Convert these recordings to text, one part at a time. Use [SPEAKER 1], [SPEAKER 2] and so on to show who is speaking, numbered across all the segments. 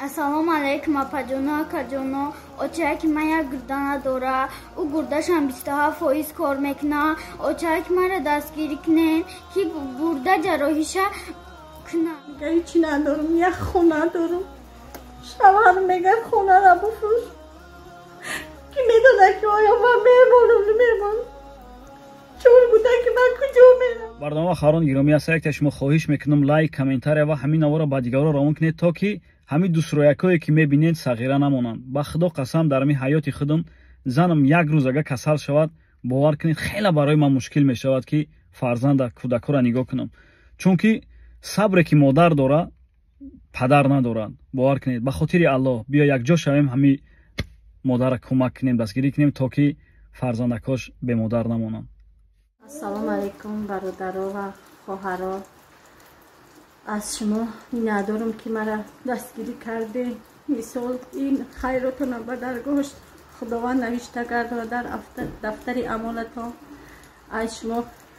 [SPEAKER 1] Ассалому алейкум апаҷону акаҷону. Очаки ман як гурдана дора. Ӯ гурдашам 27% кор мекуна. Очаки мара дастгирӣ кунен ки гурда ҷарроҳиша куна.
[SPEAKER 2] Мега ҳичи надорум, як хона дорум. Шавҳарам мегӯяд хонара бифурӯш. Ки медонад ки оё ман мемонам намемонам. чор буда ки ман куҷо мерам.
[SPEAKER 3] барномаи харон гиромӣ аст, як шумо хоҳиш мекунам лайк, комментария ва ҳамин навора ба дигарро равон кунед, то ки ҳамин дусроякое ки мебинед сағира намонанд. Ба худо қасам дар ҳамин ҳаёти худам занам як рӯз агар касал шавад, бовар кунед хеле барои ман мушкил мешавад ки фарзанда кӯдакҳоро нигоҳ кунам, чунки сабре ки модар дора падар надорад. бовар кунед, ба хотири аллоҳ биё якҷо шавем, ҳамин модарро кӯмак кунем, дастгирӣ кунем, то ки фарзандакош бемодар намонанд.
[SPEAKER 2] ассалому алейкум бародаро ва хоҳаро. аз шумо миннатдорам ки мара дастгирӣ карде. мисол ин хайротона ба даргоҳ худованд навишта гардона дар дафтари амонатон. аз шумо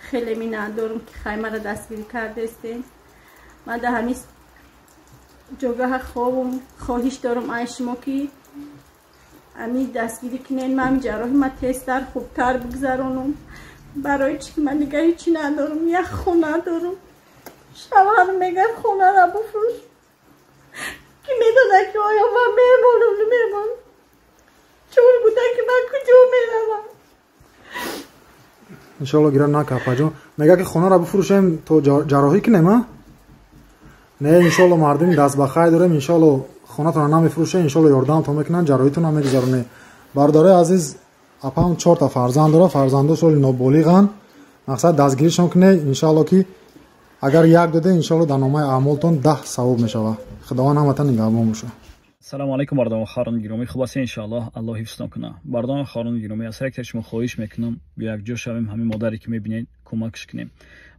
[SPEAKER 2] хеле миннатдорам ки хай мара дастгирӣ кардестем. ман дар ҳамин ҷогаҳа хобам хоҳиш дорам аз шумо ки ҳамин дастгирӣ кунед, ман ҷарроҳи ма тезтар хубтар бигзаронам. барои чӣ ки ман дигар ҳичи надорам, як хона дорам. шавҳарам мегӯяд хонара бифурӯш. ки медонад ки оё ман мемонам намемонам. чор буда ки ман куҷо меравам.
[SPEAKER 4] иншалло гира нака апаҷон. мега ки хонаро бифурӯшем то ҷарроҳӣ кунем а? не, иншалло мардуми даст ба хайр дорем. иншалло хонатонро намефурӯшем, иншалло ёрдамтон мекунанд, ҷарроҳитонро мегузаронем. бародари азиз апам 4 фарзанд дора. фарзандо соли ноболиғанд. мақсад дастгиришон кунед. иншалло ки агар як доде, иншалло дар номаи аъмолтон 10 савоб мешавад. худованд ҳаматон нигаҳбон бошад.
[SPEAKER 3] салому алейкум бардомаи харон гиромӣ, хуб астед? иншаллоҳ аллоҳ ҳифзтон кунад. бардомаи харон гиромӣ аст, як шумо хоҳиш мекунам биё якҷо шавем, ҳамин модаре ки мебинед кӯмакш кунем.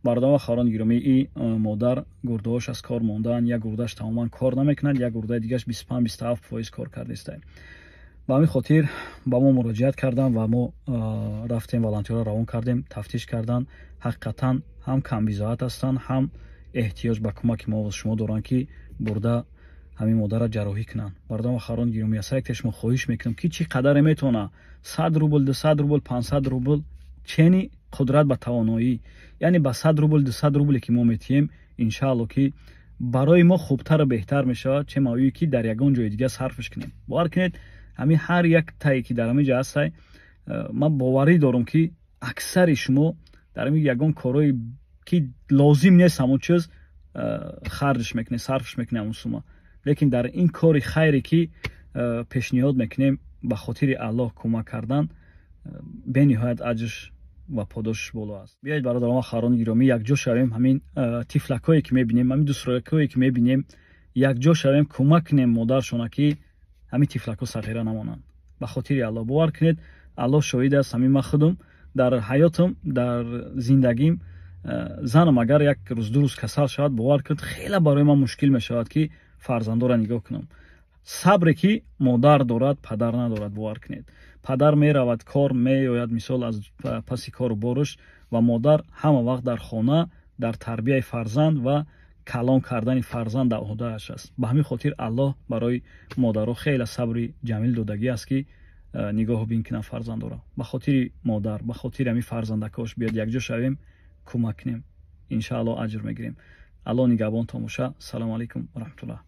[SPEAKER 3] бардомаи харон гиромӣ, ин модар гурдаҳош аз кор мондаанд. як гурдаш тамоман кор намекунад, як гурдаи дигараш 25-27% кор кардааст. ба ҳамин хотир ба мо муроҷиат карданд ва мо рафтем, волонтерро равон кардем, тафтиш карданд. ҳақиқатан ҳам камбизоат ҳастанд, ҳам эҳтиёҷ ба кӯмаки мо аз шумо доранд ки бурда ҳамин модарро ҷарроҳӣ кунанд. бардомаи харон гиромӣ аст, як шумо хоҳиш мекунам ки чӣ қадаре метавона 100 рубл, 200 рубл, 500 рубл чени қудрат ба тавоноӣ, яъне ба 100 рубл, 200 рубле ки мо метиҳем, иншаалло ки барои мо хубтару беҳтар мешавад, че мавъюе ки дар ягон ҷои дигар сарфш кунем. бовар кунед, ҳамин ҳар як тае ки дар ҳамин ҷо ҳастай, ман боварӣ дорам ки аксари шумо дар ҳамин ягон корҳое ки лозим нест ҳамон чиз харҷш мекунед, сарфш мекунед ҳамон сума. лекин дар ин кори хайре ки пешниҳод мекунем ба хотири аллоҳ кӯмак кардан, бениҳоят аҷрш ва подошиш боло аст. биёед бародарон харони гиромӣ, якҷо шавем, ҳамин тифлакое ки мебинем, ҳамин дусроякое ки мебинем, якҷо шавем, кӯмак кунем модаршона ки ҳамин тифлакҳо сағира намонанд. ба хотири аллоҳ бовар кунед, аллоҳ шоҳид аст. ҳамин ман худам дар ҳаётам, дар зиндагим, занам агар як рӯз ду рӯз касал шавад, бовар кунед хеле барои ман мушкил мешавад ки фарзандоро нигоҳ кунам. сабре ки модар дорад, падар надорад. бовар кунед, падар меравад кор, меояд мисол аз паси кору борш, ва модар ҳама вақт дар хона, дар тарбияи фарзанд ва калон кардани фарзанд дар оҳдааш аст. ба ҳамин хотир аллоҳ барои модаро хеле сабри ҷамил додагӣ аст ки нигоҳ бин кунанд фарзандоро. ба хотири модар, ба хотири ҳамин фарзандакош биёд якҷо шавем, кӯмак кунем, иншааллоҳ аҷр мегирем. аллоҳ нигаҳбонтон бошад. салому алейкум ва раҳматуллоҳ.